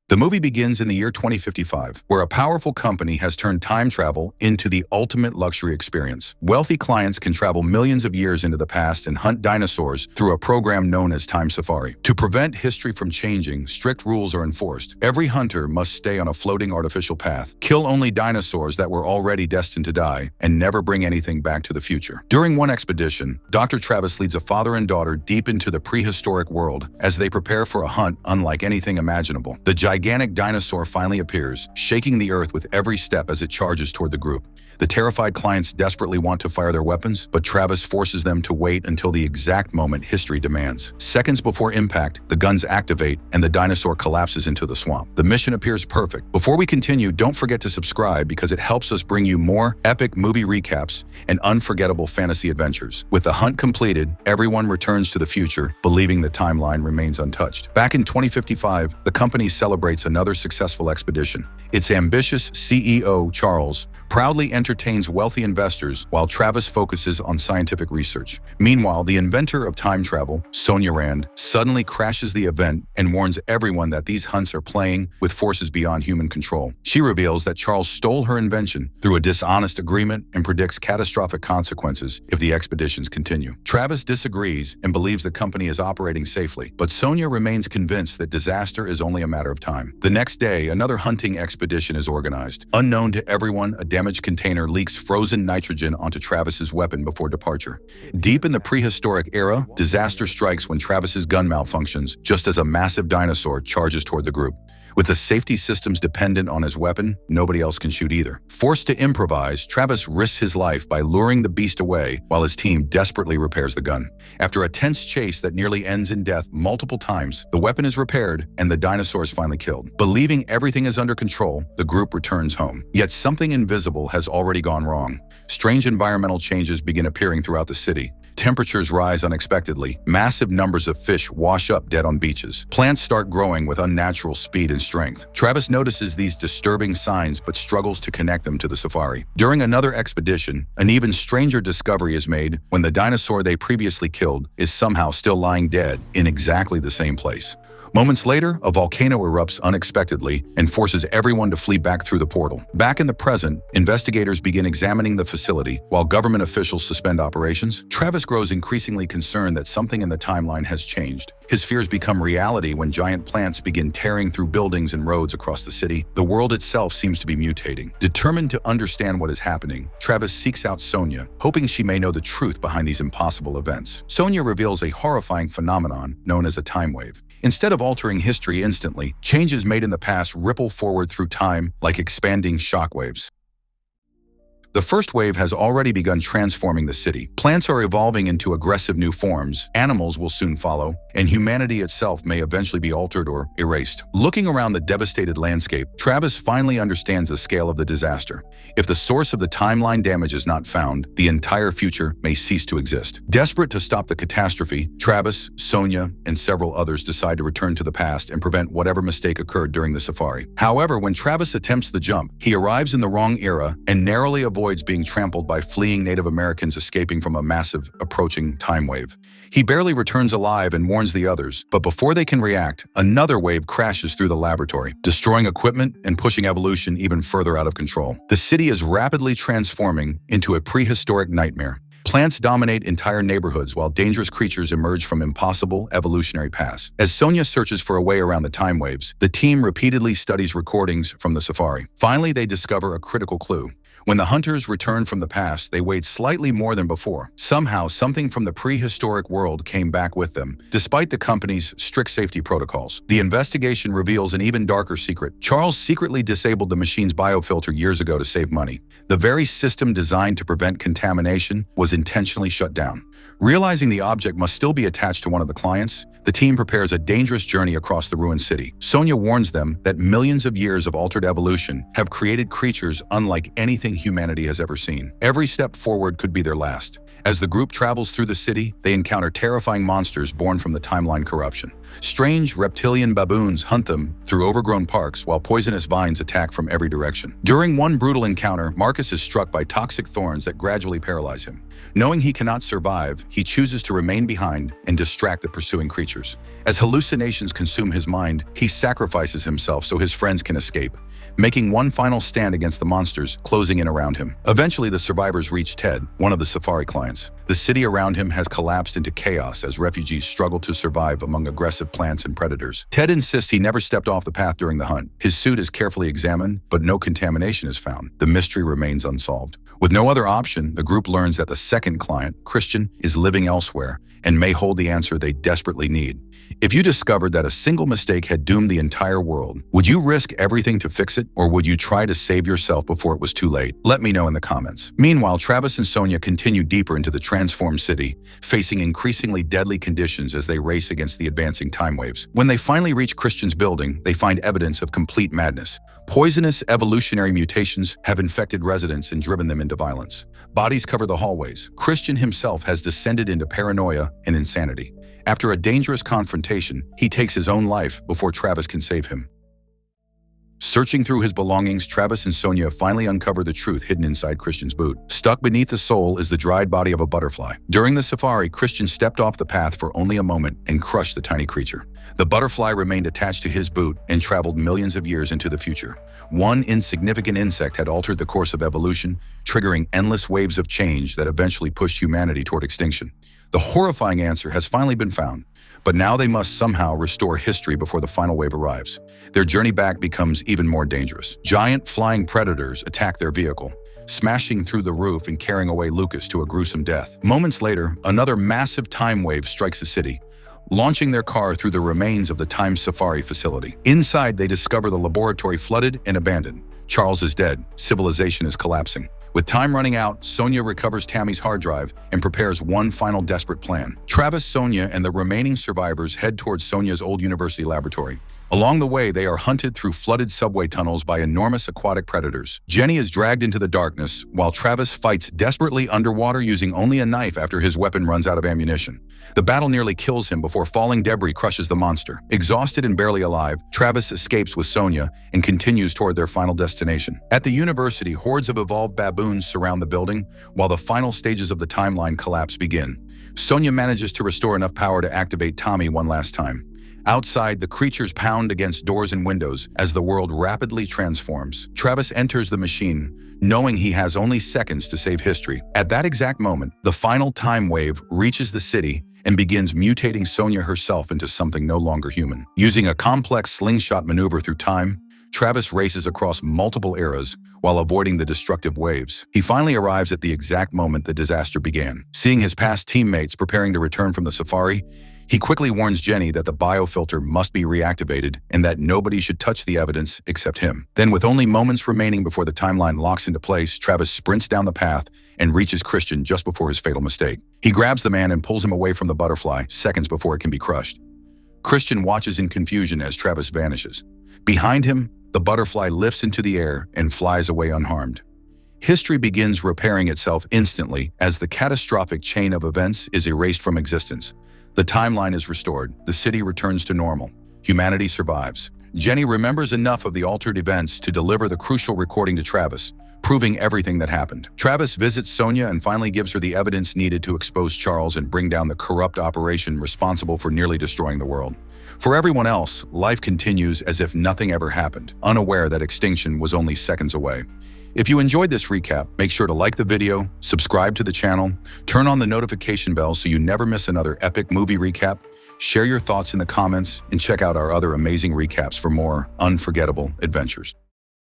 The movie begins in the year 2055, where a powerful company has turned time travel into the ultimate luxury experience. Wealthy clients can travel millions of years into the past and hunt dinosaurs through a program known as Time Safari. To prevent history from changing, strict rules are enforced. Every hunter must stay on a floating artificial path, kill only dinosaurs that were already destined to die, and never bring anything back to the future. During one expedition, Dr. Travis leads a father and daughter deep into the prehistoric world as they prepare for a hunt unlike anything imaginable. The gigantic dinosaur finally appears, shaking the earth with every step as it charges toward the group. The terrified clients desperately want to fire their weapons, but Travis forces them to wait until the exact moment history demands. Seconds before impact, the guns activate and the dinosaur collapses into the swamp. The mission appears perfect. Before we continue, don't forget to subscribe because it helps us bring you more epic movie recaps and unforgettable fantasy adventures. With the hunt completed, everyone returns to the future, believing the timeline remains untouched. Back in 2055, the company celebrates another successful expedition. Its ambitious CEO, Charles, proudly entertains wealthy investors while Travis focuses on scientific research. Meanwhile, the inventor of time travel, Sonia Rand, suddenly crashes the event and warns everyone that these hunts are playing with forces beyond human control. She reveals that Charles stole her invention through a dishonest agreement and predicts catastrophic consequences if the expeditions continue. Travis disagrees and believes the company is operating safely, but Sonia remains convinced that disaster is only a matter of time. The next day, another hunting expedition is organized. Unknown to everyone, a damaged container leaks frozen nitrogen onto Travis's weapon before departure. Deep in the prehistoric era, disaster strikes when Travis's gun malfunctions, just as a massive dinosaur charges toward the group. With the safety systems dependent on his weapon, nobody else can shoot either. Forced to improvise, Travis risks his life by luring the beast away while his team desperately repairs the gun. After a tense chase that nearly ends in death multiple times, the weapon is repaired and the dinosaur is finally killed. Believing everything is under control, the group returns home. Yet something invisible has already gone wrong. Strange environmental changes begin appearing throughout the city. Temperatures rise unexpectedly. Massive numbers of fish wash up dead on beaches. Plants start growing with unnatural speed and strength. Travis notices these disturbing signs but struggles to connect them to the safari. During another expedition, an even stranger discovery is made when the dinosaur they previously killed is somehow still lying dead in exactly the same place. Moments later, a volcano erupts unexpectedly and forces everyone to flee back through the portal. Back in the present, investigators begin examining the facility while government officials suspend operations. Travis grows increasingly concerned that something in the timeline has changed. His fears become reality when giant plants begin tearing through buildings and roads across the city. The world itself seems to be mutating. Determined to understand what is happening, Travis seeks out Sonia, hoping she may know the truth behind these impossible events. Sonia reveals a horrifying phenomenon known as a time wave. Instead of altering history instantly, changes made in the past ripple forward through time like expanding shockwaves. The first wave has already begun transforming the city. Plants are evolving into aggressive new forms, animals will soon follow, and humanity itself may eventually be altered or erased. Looking around the devastated landscape, Travis finally understands the scale of the disaster. If the source of the timeline damage is not found, the entire future may cease to exist. Desperate to stop the catastrophe, Travis, Sonia, and several others decide to return to the past and prevent whatever mistake occurred during the safari. However, when Travis attempts the jump, he arrives in the wrong era and narrowly avoids being trampled by fleeing Native Americans escaping from a massive, approaching time wave. He barely returns alive and warns the others, but before they can react, another wave crashes through the laboratory, destroying equipment and pushing evolution even further out of control. The city is rapidly transforming into a prehistoric nightmare. Plants dominate entire neighborhoods while dangerous creatures emerge from impossible evolutionary paths. As Sonia searches for a way around the time waves, the team repeatedly studies recordings from the safari. Finally, they discover a critical clue. When the hunters return from the past, they weighed slightly more than before. Somehow, something from the prehistoric world came back with them, despite the company's strict safety protocols. The investigation reveals an even darker secret. Charles secretly disabled the machine's biofilter years ago to save money. The very system designed to prevent contamination was intentionally shut down. Realizing the object must still be attached to one of the clients, the team prepares a dangerous journey across the ruined city. Sonia warns them that millions of years of altered evolution have created creatures unlike anything humanity has ever seen. Every step forward could be their last. As the group travels through the city, they encounter terrifying monsters born from the timeline corruption. Strange reptilian baboons hunt them through overgrown parks while poisonous vines attack from every direction. During one brutal encounter, Marcus is struck by toxic thorns that gradually paralyze him. Knowing he cannot survive, he chooses to remain behind and distract the pursuing creatures. As hallucinations consume his mind, he sacrifices himself so his friends can escape, making one final stand against the monsters closing in around him. Eventually, the survivors reach Ted, one of the safari clients. The city around him has collapsed into chaos as refugees struggle to survive among aggressive plants and predators. Ted insists he never stepped off the path during the hunt. His suit is carefully examined, but no contamination is found. The mystery remains unsolved. With no other option, the group learns that the second client, Christian, is living elsewhere and may hold the answer they desperately need. If you discovered that a single mistake had doomed the entire world, would you risk everything to fix it, or would you try to save yourself before it was too late? Let me know in the comments. Meanwhile, Travis and Sonia continue deeper into the transformed city, facing increasingly deadly conditions as they race against the advancing time waves. When they finally reach Christian's building, they find evidence of complete madness. Poisonous evolutionary mutations have infected residents and driven them into violence. Bodies cover the hallways. Christian himself has descended into paranoia and insanity. After a dangerous confrontation, he takes his own life before Travis can save him. Searching through his belongings, Travis and Sonia finally uncover the truth hidden inside Christian's boot. Stuck beneath the sole is the dried body of a butterfly. During the safari, Christian stepped off the path for only a moment and crushed the tiny creature. The butterfly remained attached to his boot and traveled millions of years into the future. One insignificant insect had altered the course of evolution, triggering endless waves of change that eventually pushed humanity toward extinction. The horrifying answer has finally been found, but now they must somehow restore history before the final wave arrives. Their journey back becomes even more dangerous. Giant flying predators attack their vehicle, smashing through the roof and carrying away Lucas to a gruesome death. Moments later, another massive time wave strikes the city, launching their car through the remains of the Time Safari facility. Inside, they discover the laboratory flooded and abandoned. Charles is dead. Civilization is collapsing. With time running out, Sonia recovers Tammy's hard drive and prepares one final desperate plan. Travis, Sonia, and the remaining survivors head towards Sonia's old university laboratory. Along the way, they are hunted through flooded subway tunnels by enormous aquatic predators. Jenny is dragged into the darkness, while Travis fights desperately underwater using only a knife after his weapon runs out of ammunition. The battle nearly kills him before falling debris crushes the monster. Exhausted and barely alive, Travis escapes with Sonia and continues toward their final destination. At the university, hordes of evolved baboons surround the building, while the final stages of the timeline collapse begin. Sonia manages to restore enough power to activate Tommy one last time. Outside, the creatures pound against doors and windows as the world rapidly transforms. Travis enters the machine, knowing he has only seconds to save history. At that exact moment, the final time wave reaches the city and begins mutating Sonia herself into something no longer human. Using a complex slingshot maneuver through time, Travis races across multiple eras while avoiding the destructive waves. He finally arrives at the exact moment the disaster began. Seeing his past teammates preparing to return from the safari, he quickly warns Jenny that the biofilter must be reactivated and that nobody should touch the evidence except him. Then, with only moments remaining before the timeline locks into place, Travis sprints down the path and reaches Christian just before his fatal mistake. He grabs the man and pulls him away from the butterfly, seconds before it can be crushed. Christian watches in confusion as Travis vanishes. Behind him, the butterfly lifts into the air and flies away unharmed. History begins repairing itself instantly as the catastrophic chain of events is erased from existence. The timeline is restored. The city returns to normal. Humanity survives. Jenny remembers enough of the altered events to deliver the crucial recording to Travis, proving everything that happened. Travis visits Sonia and finally gives her the evidence needed to expose Charles and bring down the corrupt operation responsible for nearly destroying the world. For everyone else, life continues as if nothing ever happened, unaware that extinction was only seconds away. If you enjoyed this recap, make sure to like the video, subscribe to the channel, turn on the notification bell so you never miss another epic movie recap, share your thoughts in the comments, and check out our other amazing recaps for more unforgettable adventures.